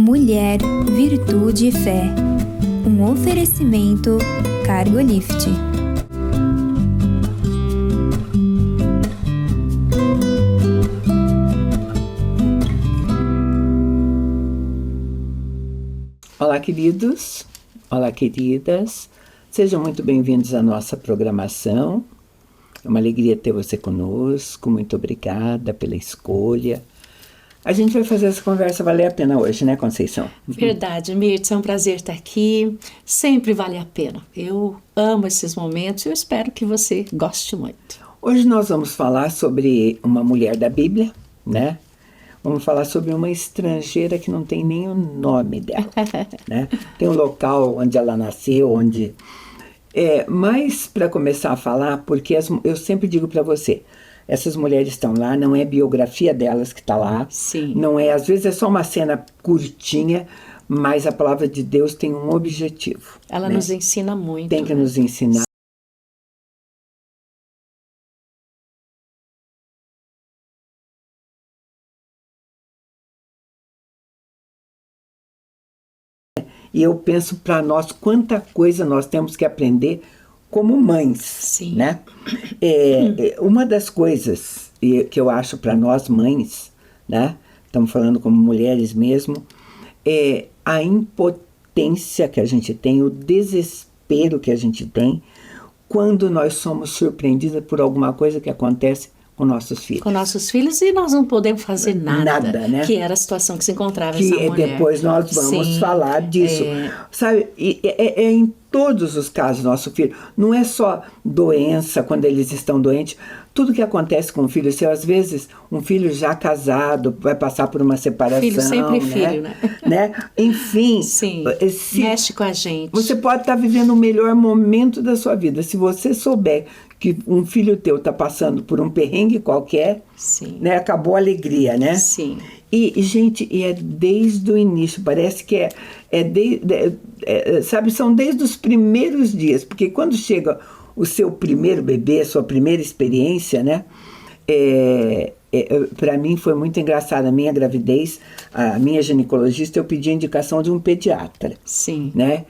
Mulher, Virtude e Fé. Um oferecimento Cargolift. Olá, queridos. Olá, queridas. Sejam muito bem-vindos à nossa programação. É uma alegria ter você conosco. Muito obrigada pela escolha. A gente vai fazer essa conversa valer a pena hoje, né, Conceição? Verdade, Mirtz, é um prazer estar aqui. Sempre vale a pena. Eu amo esses momentos e eu espero que você goste muito. Hoje nós vamos falar sobre uma mulher da Bíblia, né? Vamos falar sobre uma estrangeira que não tem nem o nome dela, né? Tem o local onde ela nasceu, onde... mas para começar a falar, porque eu sempre digo para você, essas mulheres estão lá, não é biografia delas que está lá. Sim. Não é, às vezes é só uma cena curtinha, mas a palavra de Deus tem um objetivo. Ela né? nos ensina muito. Tem que nos ensinar. E eu penso para nós quanta coisa nós temos que aprender como mães. Sim. Né? Uma das coisas que eu acho para nós mães, né? Estamos falando como mulheres mesmo, é a impotência que a gente tem, o desespero que a gente tem quando nós somos surpreendidas por alguma coisa que acontece com nossos filhos. Com nossos filhos e nós não podemos fazer nada, né? Que era a situação que se encontrava que essa mulher. Depois nós vamos Sim, falar disso. Sabe, é em todos os casos nosso filho. Não é só doença, quando eles estão doentes. Tudo que acontece com o filho seu, às vezes, um filho já casado vai passar por uma separação. Filho sempre né? filho, né? Enfim. Sim, mexe com a gente. Você pode estar vivendo o melhor momento da sua vida. Se você souber que um filho teu está passando por um perrengue qualquer, Sim. Né? Acabou a alegria, né? Sim. E gente, é desde o início, parece que sabe, são desde os primeiros dias, porque quando chega o seu primeiro bebê, a sua primeira experiência, né? Para mim foi muito engraçado. A minha gravidez, a minha ginecologista, eu pedi a indicação de um pediatra. Sim. Né?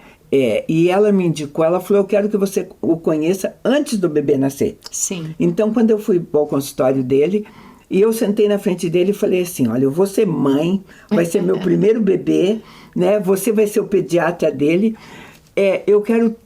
E ela me indicou, ela falou, eu quero que você o conheça antes do bebê nascer. Sim. Então, quando eu fui ao consultório dele, e eu sentei na frente dele e falei assim, olha, eu vou ser mãe, vai ser meu primeiro bebê, né? Você vai ser o pediatra dele. Eu quero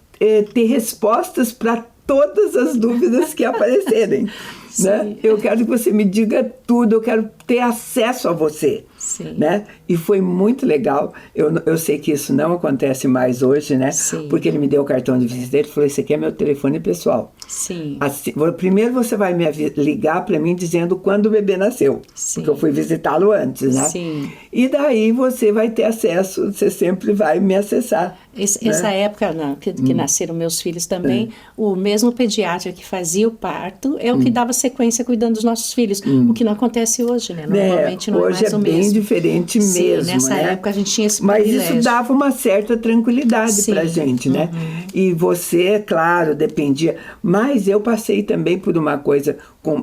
ter respostas para todas as dúvidas que aparecerem. Né? Eu quero que você me diga tudo, eu quero ter acesso a você. Sim. Né? E foi muito legal. Eu sei que isso não acontece mais hoje, né? Sim. Porque ele me deu o cartão de visita dele e falou, esse aqui é meu telefone pessoal. Sim. Assim, primeiro você vai me ligar para mim dizendo quando o bebê nasceu. Sim. Porque eu fui visitá-lo antes, né? Sim. E daí você vai ter acesso, você sempre vai me acessar. Essa época que nasceram meus filhos também, o mesmo pediatra que fazia o parto é o que dava sequência cuidando dos nossos filhos, o que não acontece hoje, né? Normalmente não hoje é mais o mesmo. Hoje é bem diferente mesmo, nessa né? época a gente tinha esse Mas privilégio. isso dava uma certa tranquilidade pra gente, né? E você, é claro, dependia. Mas eu passei também por uma coisa,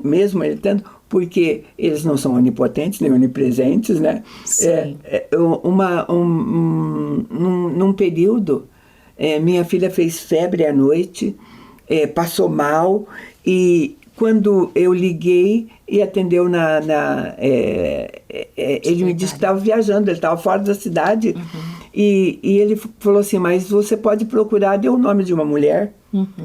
mesmo ele tanto, porque eles não são onipotentes nem onipresentes, né? Sim. Num período, minha filha fez febre à noite, passou mal, e quando eu liguei e atendeu ele me disse que estava viajando, ele estava fora da cidade, e ele falou assim, mas você pode procurar, deu o nome de uma mulher.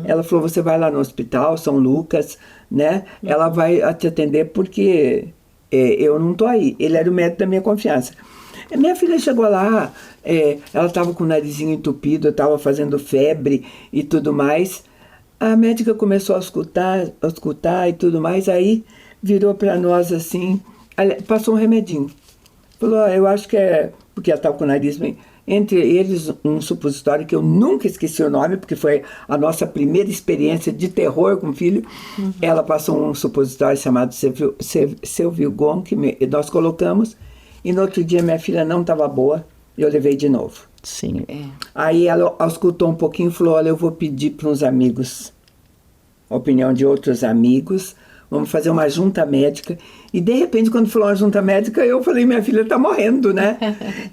Ela falou, você vai lá no hospital, São Lucas, né? Ela vai te atender porque eu não estou aí. Ele era o médico da minha confiança. Minha filha chegou lá, ela estava com o narizinho entupido, estava fazendo febre e tudo mais. A médica começou a escutar e tudo mais, aí virou para nós assim, passou um remedinho. Falou, eu acho que é porque ela estava com o nariz bem... Entre eles, um supositório que eu nunca esqueci o nome, porque foi a nossa primeira experiência de terror com o filho. Ela passou um supositório chamado Selvigon, que nós colocamos, e no outro dia minha filha não estava boa, e eu levei de novo. Sim. Aí ela auscultou um pouquinho e falou, olha, eu vou pedir para uns amigos, a opinião de outros amigos, vamos fazer uma junta médica. E de repente, quando falou uma junta médica, eu falei, minha filha está morrendo, né?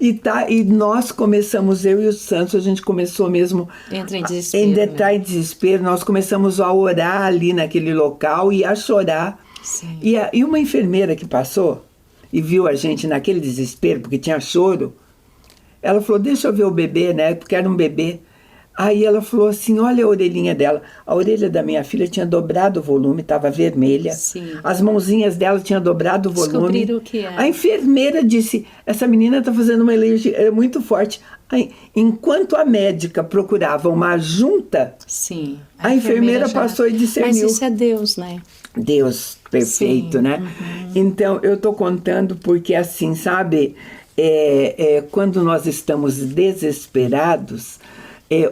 E nós começamos, eu e o Santos, a gente começou mesmo Entra em desespero, entrar em desespero. Nós começamos a orar ali naquele local e a chorar. Sim. E uma enfermeira que passou e viu a gente naquele desespero, porque tinha choro, ela falou, deixa eu ver o bebê, né? Porque era um bebê. Aí ela falou assim, olha a orelhinha dela. A orelha da minha filha tinha dobrado o volume, estava vermelha. Sim. As mãozinhas dela tinham dobrado o volume. Descobriram o que era. A enfermeira disse, essa menina está fazendo uma alergia muito forte. Aí, enquanto a médica procurava uma junta, Sim. a enfermeira passou e discerniu. Mas isso é Deus, né? Deus perfeito, Sim. né? Então, eu estou contando porque assim, sabe, quando nós estamos desesperados,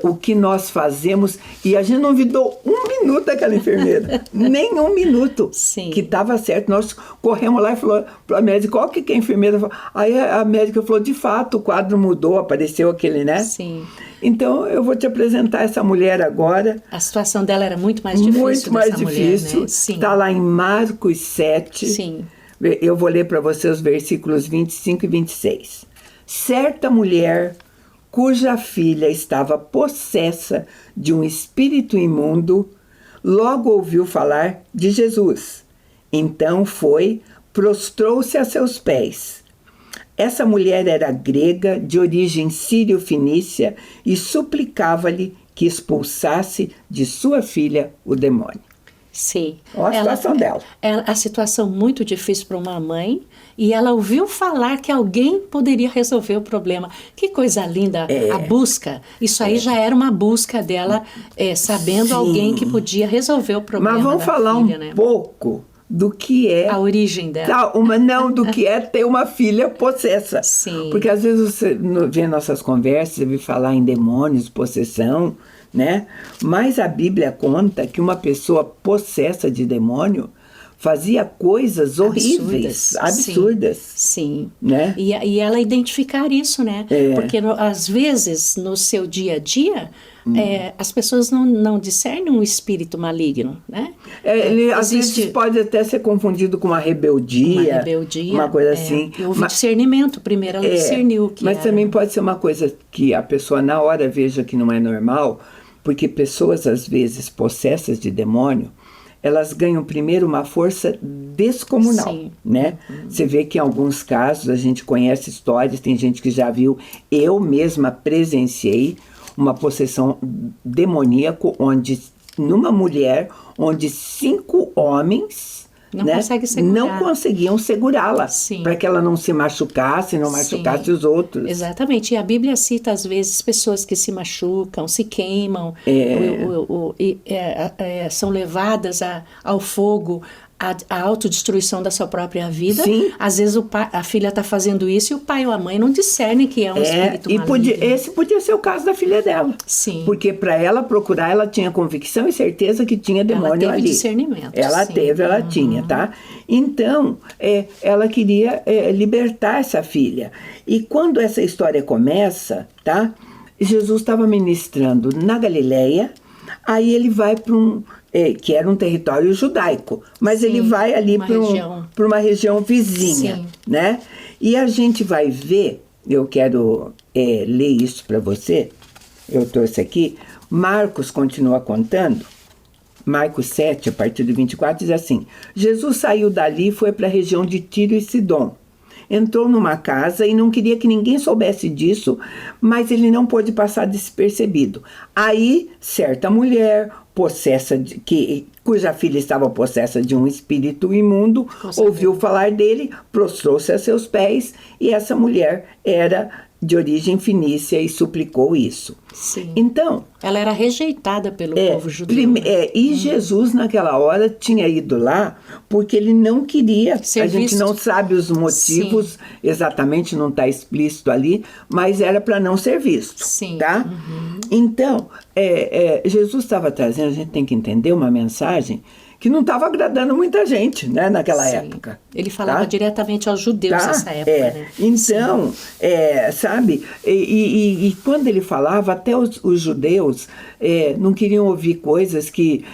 o que nós fazemos, e a gente não vidou um minuto daquela enfermeira, nem um minuto, Sim. que estava certo. Nós corremos lá e falou para a médica, qual que é a enfermeira falou? Aí a médica falou, de fato, o quadro mudou, apareceu aquele, né? Sim. Então, eu vou te apresentar essa mulher agora. A situação dela era muito mais difícil. Muito mais dessa difícil. Mulher, né? Sim. Está lá em Marcos 7. Sim. Eu vou ler para você os versículos 25 e 26. Certa mulher, cuja filha estava possessa de um espírito imundo, logo ouviu falar de Jesus. Então foi, prostrou-se a seus pés. Essa mulher era grega, de origem sírio-fenícia, e suplicava-lhe que expulsasse de sua filha o demônio. Sim. Olha a situação dela. A situação muito difícil para uma mãe, e ela ouviu falar que alguém poderia resolver o problema. Que coisa linda, a busca. Isso aí já era uma busca dela, sabendo Sim. alguém que podia resolver o problema. Mas vamos falar filha, um né? pouco do que é... A origem dela. Não, do que é ter uma filha possessa. Sim. Porque às vezes você vê nossas conversas, você vê falar em demônios, possessão, né? Mas a Bíblia conta que uma pessoa possessa de demônio fazia coisas horríveis, absurdas. Sim. Né? E ela identificar isso, né? Porque às vezes, no seu dia a dia, as pessoas não discernem um espírito maligno, né? Ele às vezes pode até ser confundido com uma rebeldia. Uma coisa assim. Houve discernimento, primeiro ela discerniu o que mas era. também pode ser uma coisa que a pessoa na hora veja que não é normal, porque pessoas às vezes possessas de demônio, elas ganham primeiro uma força descomunal, Sim. né? Você vê que em alguns casos a gente conhece histórias, tem gente que já viu, eu mesma presenciei uma possessão demoníaca numa mulher onde 5 homens não conseguiam segurá-la, para que ela não se machucasse, não machucasse os outros. Exatamente, e a Bíblia cita às vezes pessoas que se machucam, se queimam, são levadas ao fogo, a autodestruição da sua própria vida. Sim. Às vezes a filha está fazendo isso e o pai ou a mãe não discernem que é um espírito maligno. Esse podia ser o caso da filha dela. Sim. Porque para ela procurar, ela tinha convicção e certeza que tinha demônio ali. Ela teve discernimento. Ela tinha, tá? Então, ela queria libertar essa filha. E quando essa história começa, tá? Jesus estava ministrando na Galileia, aí ele vai para que era um território judaico, mas ele vai ali para uma região vizinha, né? E a gente vai ver, eu quero ler isso para você, eu trouxe aqui, Marcos continua contando, Marcos 7, a partir do 24, diz assim, Jesus saiu dali e foi para a região de Tiro e Sidom. Entrou numa casa e não queria que ninguém soubesse disso, mas ele não pôde passar despercebido. Aí, certa mulher, cuja filha estava possessa de um espírito imundo, ouviu falar dele, prostrou-se a seus pés, e essa mulher era de origem fenícia e suplicou isso. Sim. Então, ela era rejeitada pelo povo judeu. E Jesus, naquela hora, tinha ido lá porque ele não queria. A gente não sabe os motivos, exatamente, não está explícito ali, mas era para não ser visto. Sim. Tá? Então, Jesus estava trazendo, a gente tem que entender uma mensagem que não estava agradando muita gente, né, naquela época. Ele falava diretamente aos judeus nessa época, né? Então, sabe, e quando ele falava, até os judeus não queriam ouvir coisas que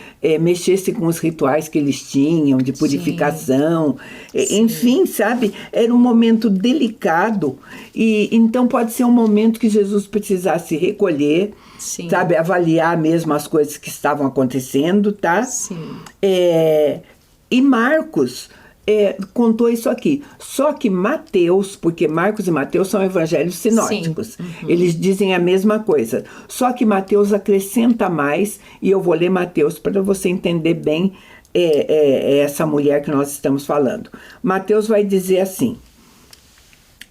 mexessem com os rituais que eles tinham, de purificação, enfim, sabe, era um momento delicado, e então pode ser um momento que Jesus precisasse recolher, sabe, avaliar mesmo as coisas que estavam acontecendo, tá? Sim. E Marcos contou isso aqui. Só que Mateus, porque Marcos e Mateus são evangelhos sinóticos, eles dizem a mesma coisa. Só que Mateus acrescenta mais, e eu vou ler Mateus para você entender bem essa mulher que nós estamos falando. Mateus vai dizer assim: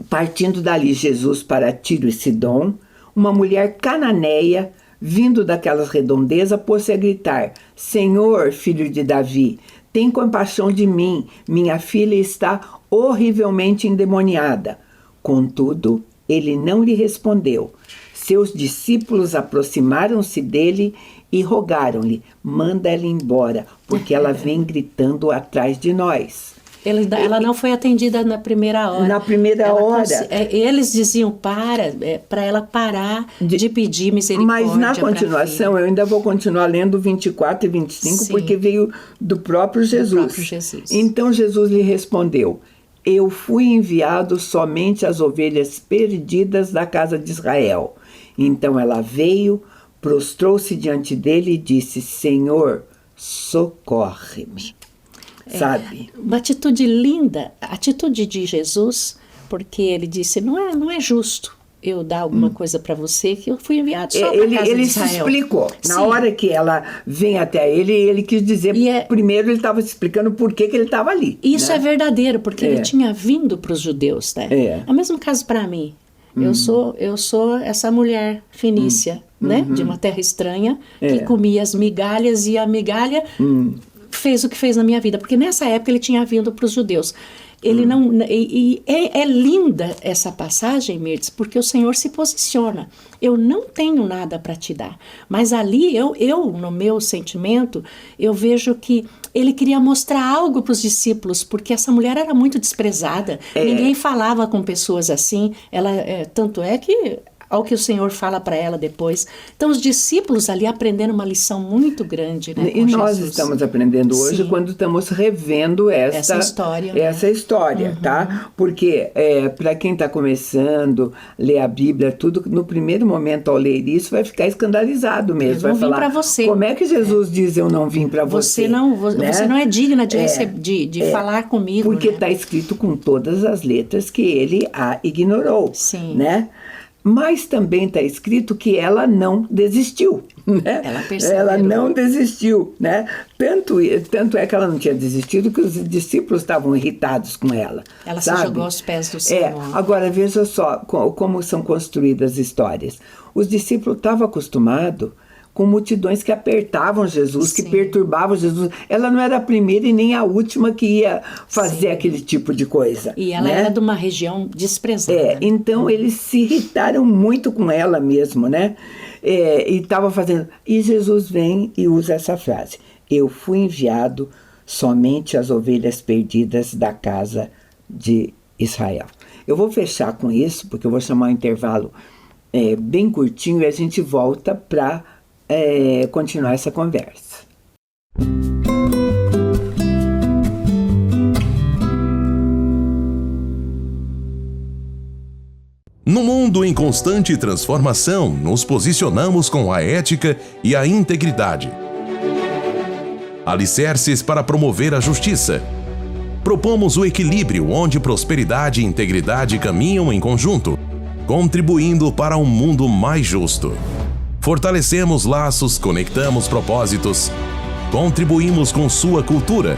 partindo dali Jesus para Tiro e Sidom, uma mulher cananeia, vindo daquelas redondezas, pôs-se a gritar: Senhor, filho de Davi, tem compaixão de mim, minha filha está horrivelmente endemoniada. Contudo, ele não lhe respondeu. Seus discípulos aproximaram-se dele e rogaram-lhe: manda ela embora, porque ela vem gritando atrás de nós. Ela não foi atendida na primeira hora. Na primeira hora. Eles diziam para ela parar de pedir misericórdia. Mas na continuação, eu ainda vou continuar lendo 24 e 25, porque veio do próprio Jesus. Então Jesus lhe respondeu: eu fui enviado somente às ovelhas perdidas da casa de Israel. Então ela veio, prostrou-se diante dele e disse: Senhor, socorre-me. Sabe? Uma atitude linda, a atitude de Jesus, porque ele disse: não é justo eu dar alguma coisa para você, que eu fui enviado só para casa de Israel. Ele se explicou. Na hora que ela vem até ele, ele quis dizer, primeiro ele estava explicando por que ele estava ali. Isso é verdadeiro, porque ele tinha vindo para os judeus, né? É o mesmo caso para mim. Eu sou essa mulher fenícia, né? De uma terra estranha, que comia as migalhas, e a migalha fez o que fez na minha vida, porque nessa época ele tinha vindo para os judeus. Ele não, é linda essa passagem, Mirtz, porque o Senhor se posiciona. Eu não tenho nada para te dar, mas ali eu no meu sentimento, eu vejo que ele queria mostrar algo para os discípulos, porque essa mulher era muito desprezada. Ninguém falava com pessoas assim. Tanto é que ao que o Senhor fala para ela depois. Então, os discípulos ali aprenderam uma lição muito grande, né, e nós estamos aprendendo hoje quando estamos revendo essa história, tá? Porque para quem está começando a ler a Bíblia, tudo, no primeiro momento, ao ler isso, vai ficar escandalizado mesmo. Eu não vai vim para você. Como é que Jesus diz: eu não vim para você? Você não é digna de falar comigo. Porque está escrito com todas as letras que ele a ignorou. Sim. Né? Mas também está escrito que ela não desistiu, né? Ela não desistiu, né? Tanto é que ela não tinha desistido que os discípulos estavam irritados com ela. Ela se jogou aos pés do Senhor. Agora, veja só como são construídas as histórias. Os discípulos estavam acostumados com multidões que apertavam Jesus, que perturbavam Jesus. Ela não era a primeira e nem a última que ia fazer aquele tipo de coisa. E ela era de uma região desprezada. Então eles se irritaram muito com ela mesmo, né? E estava fazendo... E Jesus vem e usa essa frase: eu fui enviado somente às ovelhas perdidas da casa de Israel. Eu vou fechar com isso, porque eu vou chamar um intervalo bem curtinho, e a gente volta para continuar essa conversa. No mundo em constante transformação, nos posicionamos com a ética e a integridade. Alicerces para promover a justiça. Propomos o equilíbrio onde prosperidade e integridade caminham em conjunto, contribuindo para um mundo mais justo. Fortalecemos laços, conectamos propósitos, contribuímos com sua cultura.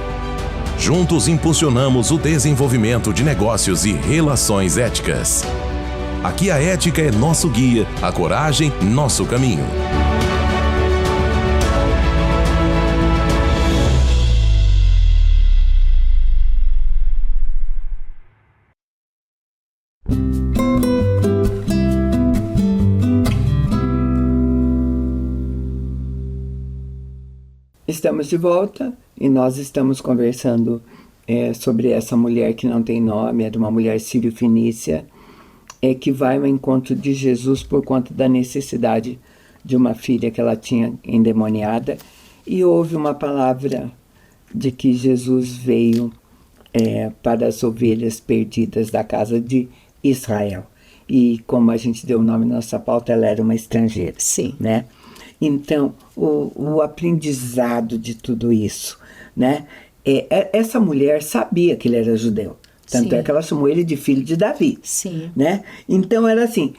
Juntos impulsionamos o desenvolvimento de negócios e relações éticas. Aqui a ética é nosso guia, a coragem, nosso caminho. estamos de volta e nós estamos conversando sobre essa mulher que não tem nome, é de uma mulher sírio-fenícia, que vai ao encontro de Jesus por conta da necessidade de uma filha que ela tinha endemoniada, e houve uma palavra de que Jesus veio para as ovelhas perdidas da casa de Israel. E como a gente deu o nome na nossa pauta, ela era uma estrangeira. Sim. Né? Então, o aprendizado de tudo isso, né? Essa mulher sabia que ele era judeu. Tanto Sim. é que ela chamou ele de filho de Davi. Sim. Né? Então era assim,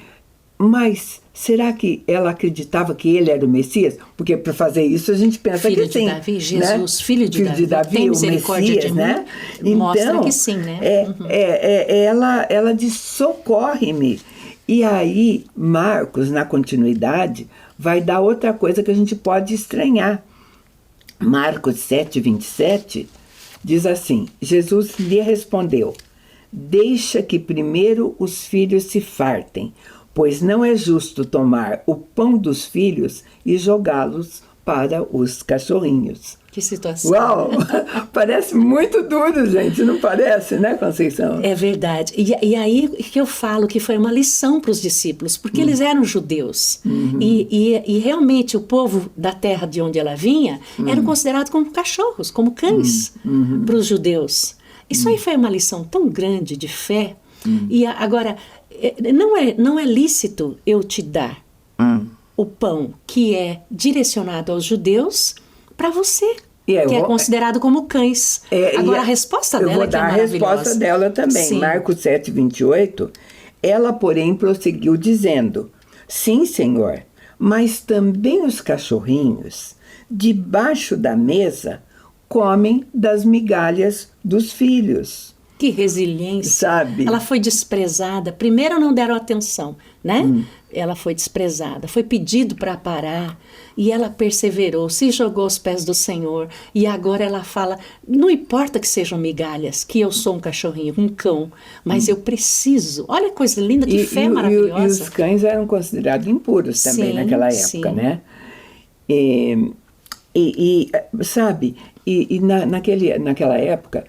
mas será que ela acreditava que ele era o Messias? Porque para fazer isso a gente pensa Filho que sim. de Davi, Jesus, né? Filho de Davi, tem o Messias, né? Então, mostra que sim, né? Ela diz, socorre-me. E aí, Marcos, na continuidade, vai dar outra coisa que a gente pode estranhar. Marcos 7:27 diz assim, Jesus lhe respondeu, deixa que primeiro os filhos se fartem, pois não é justo tomar o pão dos filhos e jogá-los para os cachorrinhos. Que situação. Uau! Parece muito duro, gente, não parece, né, Conceição? É verdade. E aí que eu falo que foi uma lição para os discípulos, porque eles eram judeus. E realmente o povo da terra de onde ela vinha eram considerados como cachorros, como cães para os judeus. Isso aí foi uma lição tão grande de fé. E agora, não é lícito eu te dar o pão que é direcionado aos judeus para você, que é considerado como cães. Agora, a resposta dela é que é maravilhosa. Eu vou dar a resposta dela também. Sim. Marcos 7:28, ela, porém, prosseguiu dizendo, sim, Senhor, mas também os cachorrinhos, debaixo da mesa, comem das migalhas dos filhos. Que resiliência. Sabe? Ela foi desprezada. Primeiro não deram atenção, né? Ela foi desprezada. Foi pedido para parar. E ela perseverou, se jogou aos pés do Senhor. E agora ela fala, não importa que sejam migalhas, que eu sou um cachorrinho, um cão, mas eu preciso. Olha que coisa linda, que fé maravilhosa. E os cães eram considerados impuros também naquela época, né? Sabe? Naquela época...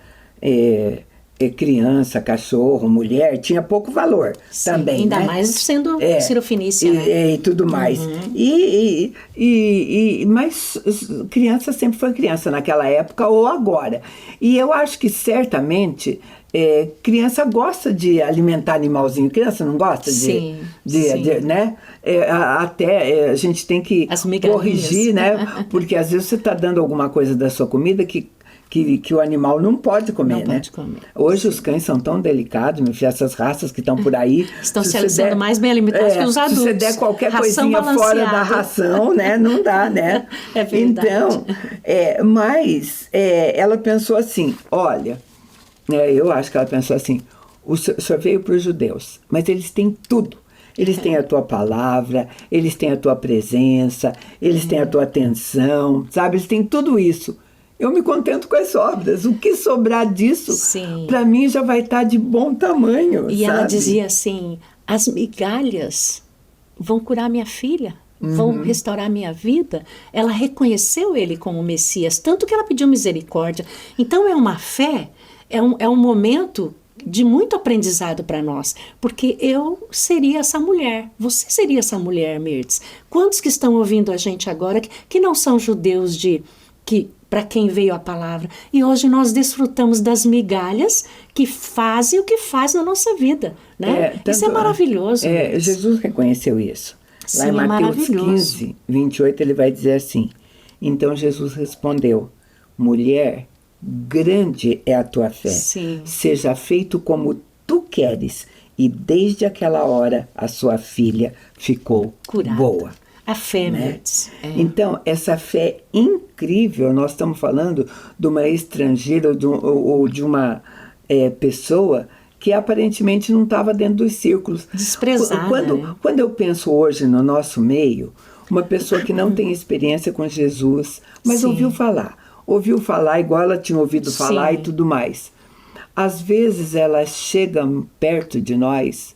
criança, cachorro, mulher, tinha pouco valor. Sim, também, ainda né? mais sendo cirofenícia, né? E tudo mais. Mas criança sempre foi criança naquela época ou agora. E eu acho que certamente criança gosta de alimentar animalzinho. Criança não gosta sim. né? Até a gente tem que corrigir, né? Porque às vezes você está dando alguma coisa da sua comida que o animal não pode comer, não né? Pode comer. Hoje os cães são tão delicados, meu filho, essas raças que estão por aí. Estão sendo mais bem alimentados que os adultos. Se você der qualquer ração coisinha balanceada. fora da ração, né? Não dá, né? É verdade. Então, mas ela pensou assim, olha, eu acho que ela pensou assim, o senhor veio para os judeus, mas eles têm tudo. Eles têm a tua palavra, eles têm a tua presença, eles têm a tua atenção, sabe? Eles têm tudo isso. Eu me contento com as sobras. O que sobrar disso, para mim, já vai estar de bom tamanho. E ela dizia assim, as migalhas vão curar minha filha, vão restaurar minha vida. Ela reconheceu ele como Messias, tanto que ela pediu misericórdia. Então é uma fé, é um momento de muito aprendizado para nós, porque eu seria essa mulher, você seria essa mulher, Mirtz. Quantos que estão ouvindo a gente agora que não são judeus para quem veio a palavra. E hoje nós desfrutamos das migalhas que fazem o que faz na nossa vida. Né? Isso é maravilhoso. Jesus reconheceu isso. Sim, lá em Mateus 15:28, ele vai dizer assim, então Jesus respondeu, mulher, grande é a tua fé. Sim. Seja feito como tu queres. E desde aquela hora, a sua filha ficou curada. Boa. A fé, né? Então, essa fé incrível, nós estamos falando de uma estrangeira ou de uma pessoa que aparentemente não estava dentro dos círculos. Desprezada. Quando eu penso hoje no nosso meio, uma pessoa que não tem experiência com Jesus, mas ouviu falar igual ela tinha ouvido falar e tudo mais. Às vezes elas chegam perto de nós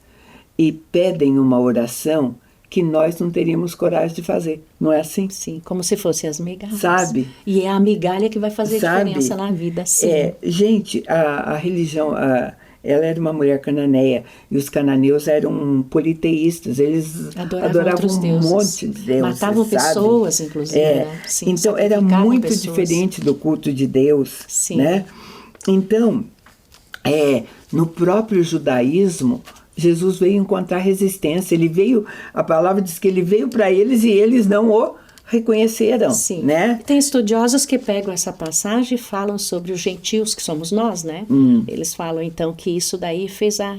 e pedem uma oração que nós não teríamos coragem de fazer. Não é assim? Sim, como se fossem as migalhas. Sabe? E é a migalha que vai fazer diferença na vida, sim. Gente, a religião, ela era uma mulher cananeia, e os cananeus eram politeístas, eles adoravam um monte de deuses. Matavam pessoas, inclusive. Né? Sim, então, era muito diferente do culto de Deus. Sim. Né? Então, no próprio judaísmo, Jesus veio encontrar resistência. A palavra diz que ele veio para eles e eles não o reconheceram. Sim. Né? Tem estudiosos que pegam essa passagem e falam sobre os gentios, que somos nós, né? Eles falam, então, que isso daí fez a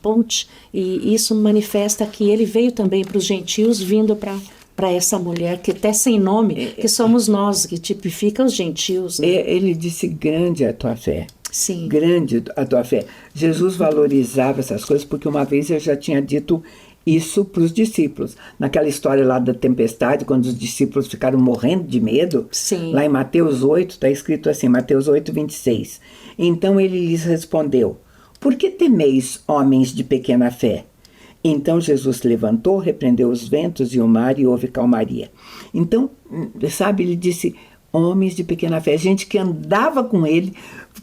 ponte, e isso manifesta que ele veio também para os gentios, vindo para essa mulher, que até sem nome, que somos nós, que tipifica os gentios. Né? Ele disse, grande é a tua fé. Sim. Grande a tua fé. Jesus valorizava essas coisas, porque uma vez eu já tinha dito isso para os discípulos. Naquela história lá da tempestade, quando os discípulos ficaram morrendo de medo, sim, lá em Mateus 8, está escrito assim, Mateus 8, 26. Então ele lhes respondeu, por que temeis, homens de pequena fé? Então Jesus levantou, repreendeu os ventos e o mar e houve calmaria. Então, sabe, ele disse, homens de pequena fé, gente que andava com ele,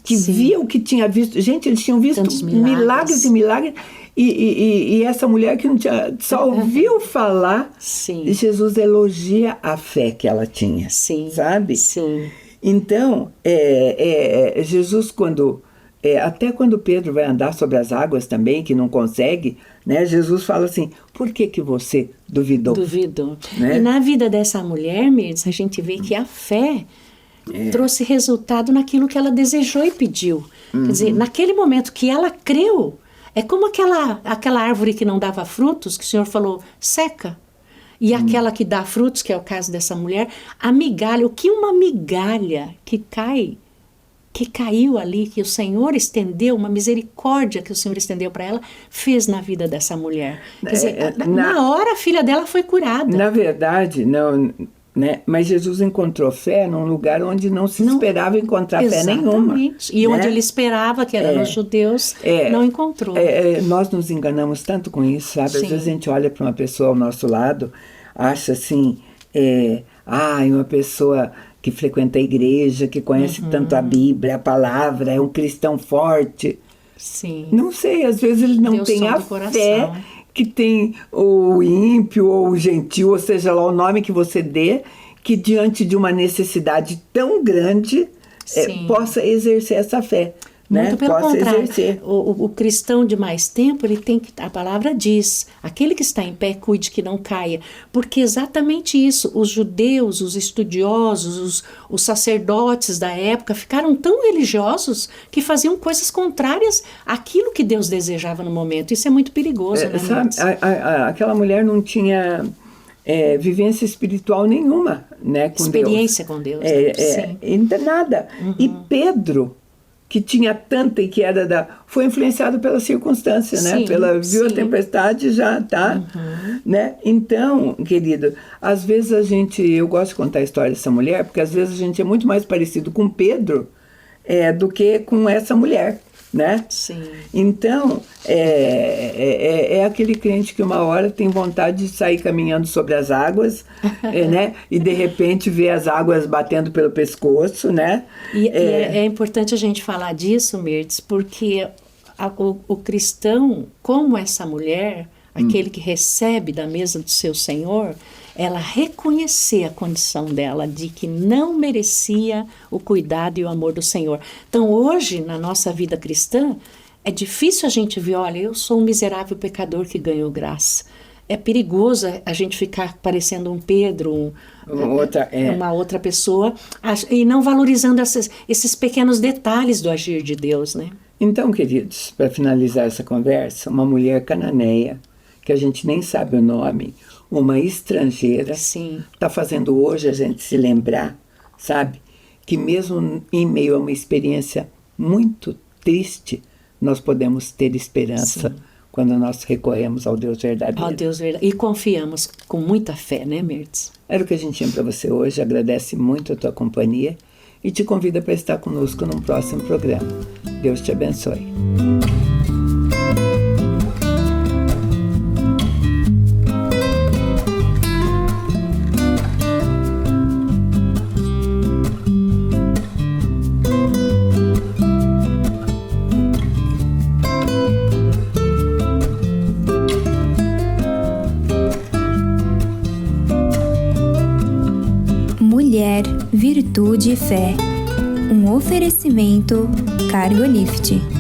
que sim, via o que tinha visto. Gente, eles tinham visto milagres e milagres. E essa mulher que não tinha, só ouviu falar, sim, Jesus elogia a fé que ela tinha. Sim, sabe? Sim. Então, Jesus, até quando Pedro vai andar sobre as águas também, que não consegue, né? Jesus fala assim, por que você duvidou? Duvidou. Né? E na vida dessa mulher, Mirtz, a gente vê que a fé trouxe resultado naquilo que ela desejou e pediu. Quer dizer, naquele momento que ela creu, é como aquela árvore que não dava frutos, que o Senhor falou, seca. E aquela que dá frutos, que é o caso dessa mulher, a migalha, o que uma migalha que caiu ali, que o Senhor estendeu, uma misericórdia que o Senhor estendeu para ela, fez na vida dessa mulher. Quer dizer, na hora a filha dela foi curada. Na verdade, não, né? Mas Jesus encontrou fé num lugar onde não se esperava encontrar fé nenhuma. E onde ele esperava, que era nos judeus, não encontrou. Nós nos enganamos tanto com isso, sabe? Sim. Às vezes a gente olha para uma pessoa ao nosso lado, acha assim, uma pessoa que frequenta a igreja, que conhece tanto a Bíblia, a palavra, é um cristão forte. Sim. Não sei, às vezes ele não tem a fé que tem o ímpio ou o gentil, ou seja lá o nome que você dê, que diante de uma necessidade tão grande possa exercer essa fé. Muito pelo contrário, o cristão de mais tempo, ele tem que, a palavra diz, aquele que está em pé, cuide que não caia, porque exatamente isso, os judeus, os estudiosos, os sacerdotes da época ficaram tão religiosos que faziam coisas contrárias àquilo que Deus desejava no momento. Isso é muito perigoso, né? Sabe, aquela mulher não tinha vivência espiritual nenhuma, né, com experiência Deus. Com Deus. Né? Nada. E Pedro, que tinha tanta e que era foi influenciado pela circunstância, né? Viu a tempestade, já tá, né? Então, querido, às vezes eu gosto de contar a história dessa mulher, porque às vezes a gente é muito mais parecido com Pedro do que com essa mulher, né? Sim. Então, é aquele crente que uma hora tem vontade de sair caminhando sobre as águas, né? E de repente vê as águas batendo pelo pescoço, né? E é importante a gente falar disso, Mirtz, porque o cristão, como essa mulher, aquele que recebe da mesa do seu Senhor, ela reconhecer a condição dela de que não merecia o cuidado e o amor do Senhor. Então, hoje, na nossa vida cristã, é difícil a gente ver, olha, eu sou um miserável pecador que ganhou graça. É perigoso a gente ficar parecendo um Pedro, uma outra pessoa, e não valorizando esses pequenos detalhes do agir de Deus, né? Então, queridos, para finalizar essa conversa, uma mulher cananeia, que a gente nem sabe o nome, uma estrangeira, está fazendo hoje a gente se lembrar, sabe? Que mesmo em meio a uma experiência muito triste, nós podemos ter esperança quando nós recorremos ao Deus verdadeiro. Ao Deus verdadeiro. E confiamos com muita fé, né, Mirtz? Era o que a gente tinha para você hoje. Agradece muito a tua companhia e te convida para estar conosco num próximo programa. Deus te abençoe. virtude e fé. Um oferecimento Cargolift.